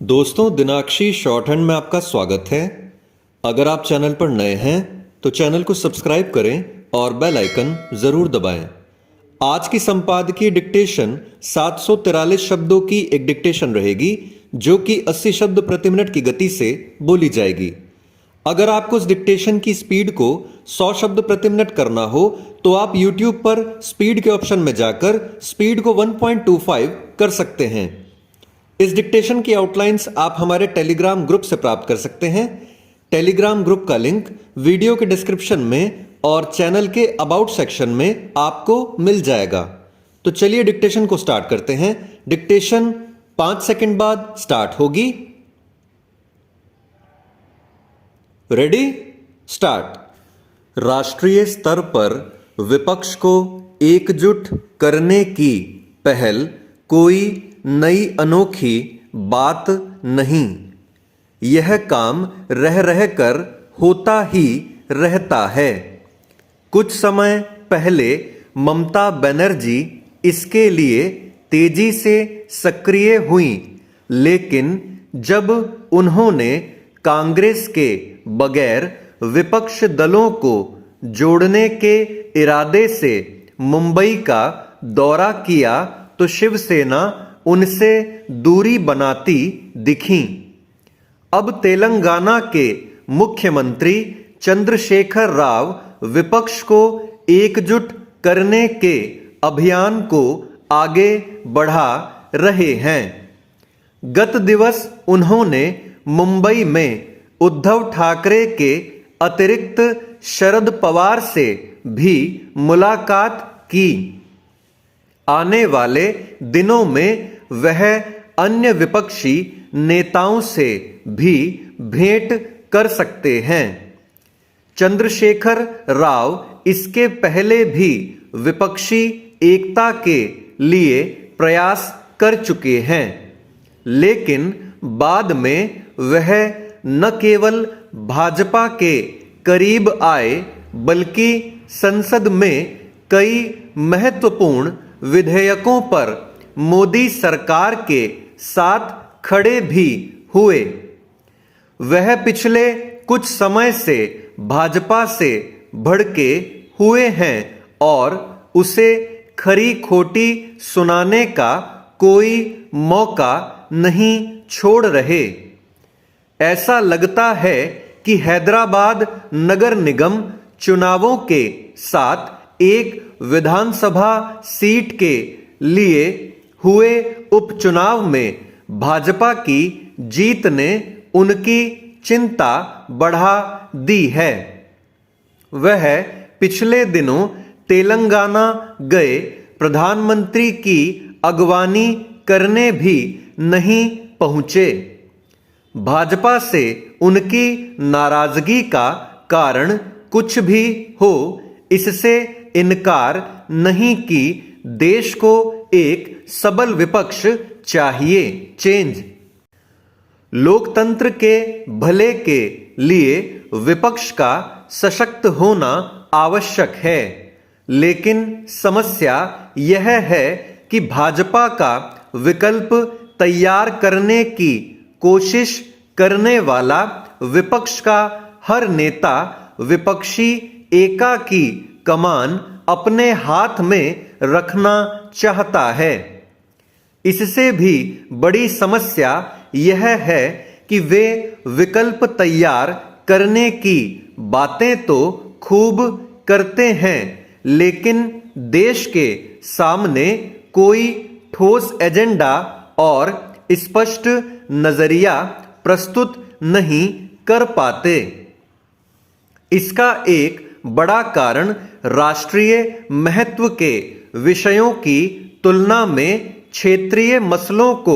दोस्तों, दिनाक्षी short hand में आपका स्वागत है। अगर आप चैनल पर नए हैं तो चैनल को सब्सक्राइब करें और बेल आइकन जरूर दबाएं। आज की संपादकीय डिक्टेशन 743 शब्दों की एक डिक्टेशन रहेगी जो कि 80 शब्द प्रति मिनट की गति से बोली जाएगी। अगर आपको इस डिक्टेशन की स्पीड को 100 शब्द प्रति मिनट करना हो तो आप YouTube पर स्पीड के ऑप्शन में जाकर स्पीड को 1.25 कर सकते हैं। इस डिक्टेशन की आउटलाइंस आप हमारे टेलीग्राम ग्रुप से प्राप्त कर सकते हैं। टेलीग्राम ग्रुप का लिंक वीडियो के डिस्क्रिप्शन में और चैनल के अबाउट सेक्शन में आपको मिल जाएगा। तो चलिए डिक्टेशन को स्टार्ट करते हैं। डिक्टेशन 5 सेकंड बाद स्टार्ट होगी। Ready, start. राष्ट्रीय स्तर पर विपक्ष को एकजुट करने की पहल कोई नई अनोखी बात नहीं। यह काम रह रह कर होता ही रहता है। कुछ समय पहले ममता बनर्जी इसके लिए तेजी से सक्रिय हुई, लेकिन जब उन्होंने कांग्रेस के बगैर विपक्ष दलों को जोड़ने के इरादे से मुंबई का दौरा किया तो शिवसेना उनसे दूरी बनाती दिखी। अब तेलंगाना के मुख्यमंत्री चंद्रशेखर राव विपक्ष को एकजुट करने के अभियान को आगे बढ़ा रहे हैं। गत दिवस उन्होंने मुंबई में उद्धव ठाकरे के अतिरिक्त शरद पवार से भी मुलाकात की। आने वाले दिनों में वह अन्य विपक्षी नेताओं से भी भेंट कर सकते हैं। चंद्रशेखर राव इसके पहले भी विपक्षी एकता के लिए प्रयास कर चुके हैं, लेकिन बाद में वह न केवल भाजपा के करीब आए बल्कि संसद में कई महत्वपूर्ण विधेयकों पर मोदी सरकार के साथ खड़े भी हुए। वह पिछले कुछ समय से भाजपा से भड़के हुए हैं और उसे खरी खोटी सुनाने का कोई मौका नहीं छोड़ रहे। ऐसा लगता है कि हैदराबाद नगर निगम चुनावों के साथ एक विधानसभा सीट के लिए हुए उपचुनाव में भाजपा की जीत ने उनकी चिंता बढ़ा दी है। वह पिछले दिनों तेलंगाना गए प्रधानमंत्री की अगवानी करने भी नहीं पहुंचे। भाजपा से उनकी नाराजगी का कारण कुछ भी हो, इससे इनकार नहीं कि देश को एक सबल विपक्ष चाहिए। चेंज। लोकतंत्र के भले के लिए विपक्ष का सशक्त होना आवश्यक है, लेकिन समस्या यह है कि भाजपा का विकल्प तैयार करने की कोशिश करने वाला विपक्ष का हर नेता विपक्षी एका की कमान अपने हाथ में रखना चाहता है। इससे भी बड़ी समस्या यह है कि वे विकल्प तैयार करने की बातें तो खूब करते हैं, लेकिन देश के सामने कोई ठोस एजेंडा और स्पष्ट नजरिया प्रस्तुत नहीं कर पाते। इसका एक बड़ा कारण राष्ट्रीय महत्व के विषयों की तुलना में क्षेत्रीय मसलों को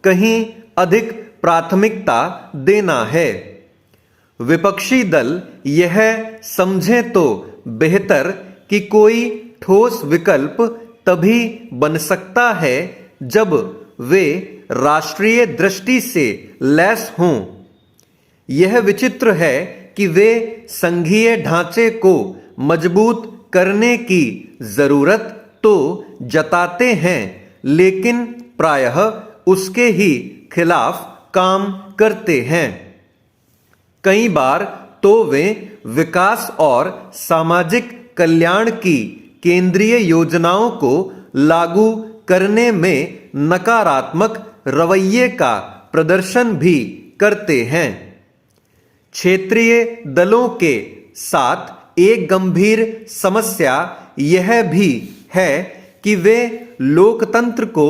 कहीं अधिक प्राथमिकता देना है। विपक्षी दल यह समझे तो बेहतर कि कोई ठोस विकल्प तभी बन सकता है जब वे राष्ट्रीय दृष्टि से लैस हों। यह विचित्र है कि वे संघीय ढांचे को मजबूत करने की जरूरत तो जताते हैं, लेकिन प्रायः उसके ही खिलाफ काम करते हैं। कई बार तो वे विकास और सामाजिक कल्याण की केंद्रीय योजनाओं को लागू करने में नकारात्मक रवैये का प्रदर्शन भी करते हैं। क्षेत्रीय दलों के साथ एक गंभीर समस्या यह भी है कि वे लोकतंत्र को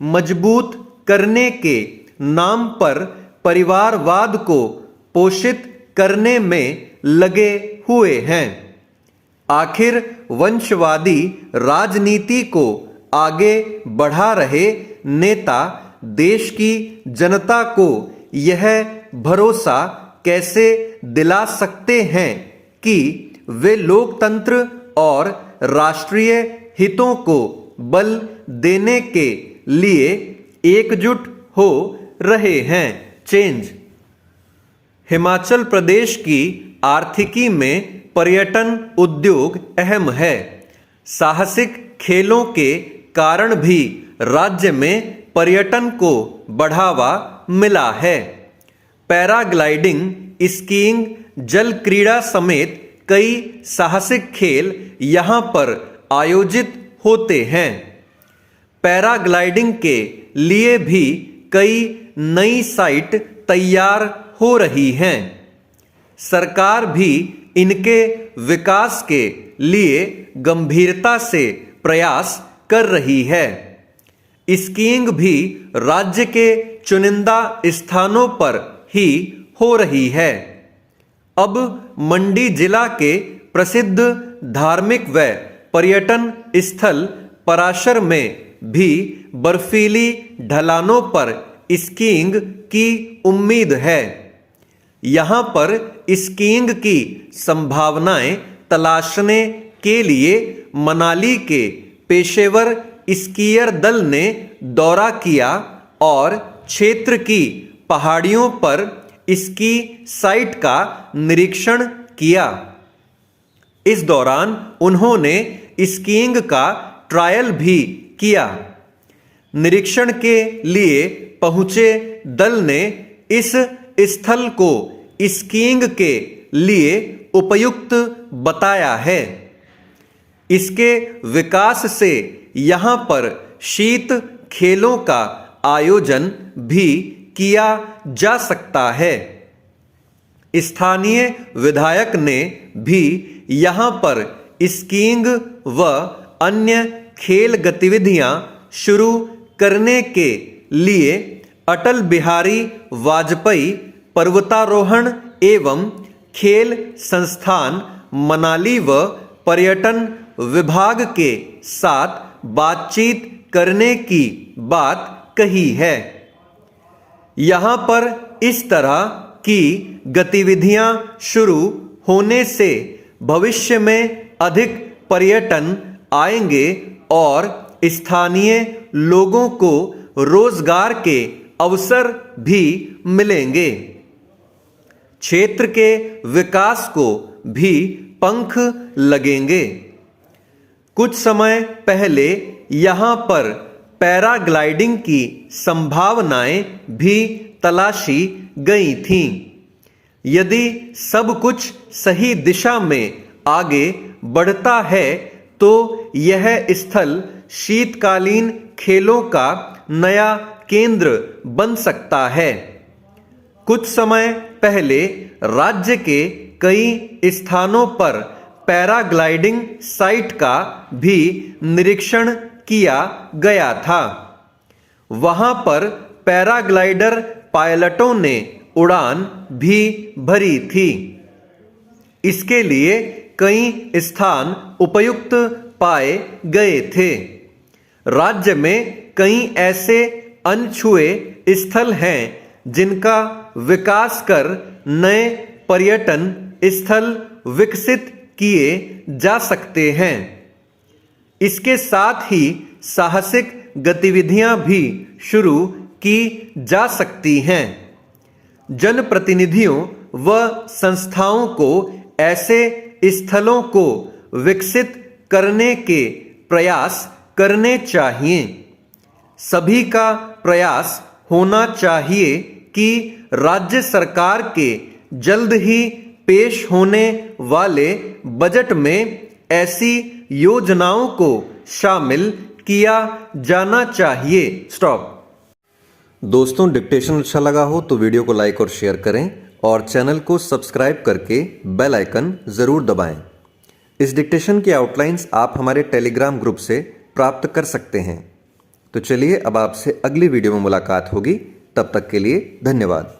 मजबूत करने के नाम पर परिवारवाद को पोषित करने में लगे हुए हैं। आखिर वंशवादी राजनीति को आगे बढ़ा रहे नेता देश की जनता को यह भरोसा कैसे दिला सकते हैं कि वे लोकतंत्र और राष्ट्रीय हितों को बल देने के लिए एकजुट हो रहे हैं। चेंज। हिमाचल प्रदेश की आर्थिकी में पर्यटन उद्योग अहम है। साहसिक खेलों के कारण भी राज्य में पर्यटन को बढ़ावा मिला है। पैराग्लाइडिंग, स्कीइंग, जल क्रीड़ा समेत कई साहसिक खेल यहाँ पर आयोजित होते हैं। पैराग्लाइडिंग के लिए भी कई नई साइट तैयार हो रही हैं। सरकार भी इनके विकास के लिए गंभीरता से प्रयास कर रही है। स्कीइंग भी राज्य के चुनिंदा स्थानों पर ही हो रही है। अब मंडी जिला के प्रसिद्ध धार्मिक व पर्यटन स्थल पराशर में भी बर्फीली ढलानों पर स्कीइंग की उम्मीद है। यहाँ पर स्कीइंग की संभावनाएं तलाशने के लिए मनाली के पेशेवर स्कीयर दल ने दौरा किया और क्षेत्र की पहाड़ियों पर स्की साइट का निरीक्षण किया। इस दौरान उन्होंने स्कीइंग का ट्रायल भी किया। निरीक्षण के लिए पहुंचे दल ने इस स्थल को स्कीइंग के लिए उपयुक्त बताया है। इसके विकास से यहाँ पर शीत खेलों का आयोजन भी किया जा सकता है। स्थानीय विधायक ने भी यहाँ पर स्कीइंग व अन्य खेल गतिविधियां शुरू करने के लिए अटल बिहारी वाजपेयी पर्वतारोहण एवं खेल संस्थान मनाली व पर्यटन विभाग के साथ बातचीत करने की बात कही है। यहाँ पर इस तरह की गतिविधियां शुरू होने से भविष्य में अधिक पर्यटन आएंगे और स्थानीय लोगों को रोजगार के अवसर भी मिलेंगे। क्षेत्र के विकास को भी पंख लगेंगे। कुछ समय पहले यहाँ पर पैराग्लाइडिंग की संभावनाएं भी तलाशी गई थीं। यदि सब कुछ सही दिशा में आगे बढ़ता है तो यह स्थल शीतकालीन खेलों का नया केंद्र बन सकता है। कुछ समय पहले राज्य के कई स्थानों पर पैराग्लाइडिंग साइट का भी निरीक्षण किया गया था। वहां पर पैराग्लाइडर पायलटों ने उड़ान भी भरी थी। इसके लिए कई स्थान उपयुक्त पाए गए थे। राज्य में कई ऐसे अनछुए स्थल हैं जिनका विकास कर नए पर्यटन स्थल विकसित किए जा सकते हैं। इसके साथ ही साहसिक गतिविधियां भी शुरू की जा सकती हैं। जनप्रतिनिधियों व संस्थाओं को ऐसे स्थलों को विकसित करने के प्रयास करने चाहिए। सभी का प्रयास होना चाहिए कि राज्य सरकार के जल्द ही पेश होने वाले बजट में ऐसी योजनाओं को शामिल किया जाना चाहिए। स्टॉप। दोस्तों, डिक्टेशन अच्छा लगा हो तो वीडियो को लाइक और शेयर करें और चैनल को सब्सक्राइब करके बेल आइकन जरूर दबाएं। इस डिक्टेशन की आउटलाइंस आप हमारे टेलीग्राम ग्रुप से प्राप्त कर सकते हैं। तो चलिए अब आपसे अगली वीडियो में मुलाकात होगी। तब तक के लिए धन्यवाद।